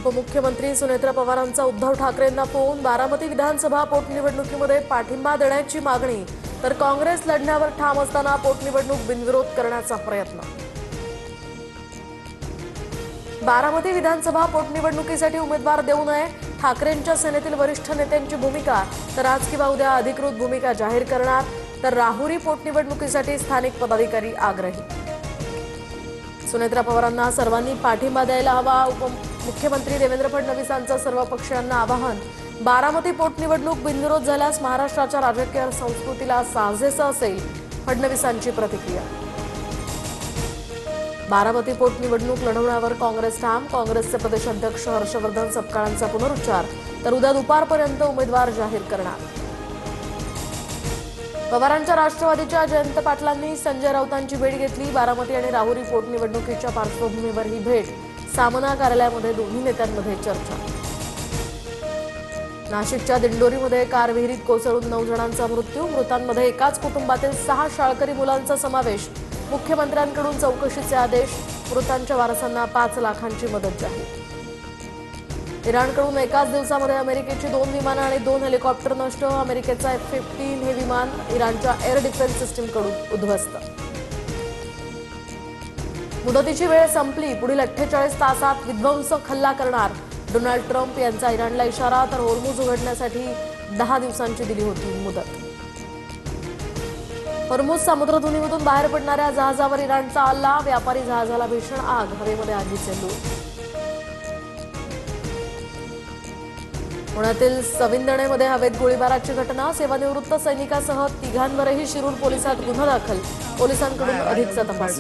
उपमुख्यमंत्री सुनेत्रा पवारांचा उद्धव ठाकरेंना फोन। बारामती विधानसभा पोटनिवडणुकीमध्ये पाठिंबा देण्याची मागणी, तर काँग्रेस लढण्यावर ठाम असताना पोटनिवडणूक बिनविरोध करण्याचा प्रयत्न। बारामती विधानसभा पोटनिवडणुकीसाठी उमेदवार देऊ नये, ठाकरेंच्या सेनेतील वरिष्ठ नेत्यांची भूमिका। तर आज किंवा उद्या अधिकृत भूमिका जाहीर करणार, तर राहुरी पोटनिवडणुकीसाठी स्थानिक पदाधिकारी आग्रही। सुनेत्रा पवारांना सर्वांनी पाठिंबा द्यायला हवा। उपमुख्यमंत्री देवेंद्र फडणवीसांचं सर्व पक्षांना आवाहन। बारामती पोटनिवडणूक बिनविरोध झाल्यास महाराष्ट्राच्या राजकीय संस्कृतीला साजेसं असेल, फडणवीसांची प्रतिक्रिया। बारामती पोटनिवडणूक लढवण्यावर काँग्रेस ठाम, काँग्रेसचे प्रदेशाध्यक्ष हर्षवर्धन सपकाळांचा पुनरुच्चार। तर उद्या दुपारपर्यंत उमेदवार जाहीर करणार। पवारांच्या राष्ट्रवादीच्या जयंत पाटलांनी संजय राऊतांची भेट घेतली। बारामती आणि राहुरी पोटनिवडणुकीच्या पार्श्वभूमीवर ही भेट। सामना कार्यालयामध्ये दोन्ही नेत्यांमध्ये चर्चा। नाशिकच्या दिंडोरीमध्ये कार विहिरीत कोसळून 9 जणांचा मृत्यू, मृतांमध्ये एकाच कुटुंबातील 6 शाळकरी मुलांचा समावेश। मुख्यमंत्र्यांकडून चौकशीचे आदेश, मृतांच्या वारसांना 5 लाखांची मदत जाहीर। इराणकडून एकाच दिवसामध्ये अमेरिकेची 2 विमानं आणि 2 हेलिकॉप्टर नष्ट, अमेरिकेचा F-15 हे विमान इराणच्या एअर डिफेन्स सिस्टीमकडून उद्ध्वस्त। मुदतीची वेळ संपली, पुढील 48 तासात विध्वंसक हल्ला करणार, डोनाल्ड ट्रम्प यांचा इराणला इशारा। तर होर्मुझ उघडण्यासाठी 10 दिवसांची दिली होती मुदत। होर्मुझ समुद्रधुनीमधून बाहेर पडणाऱ्या जहाजावर इराणचा हल्ला, व्यापारी जहाजाला भीषण आग, हवेमध्ये आगीचे लूट। पुण्यातील सविंदणेमध्ये हवेत गोळीबाराची घटना, सेवानिवृत्त सैनिकासह 3घांवरही शिरूर पोलिसात गुन्हा दाखल, पोलिसांकडून अधिकचा तपास।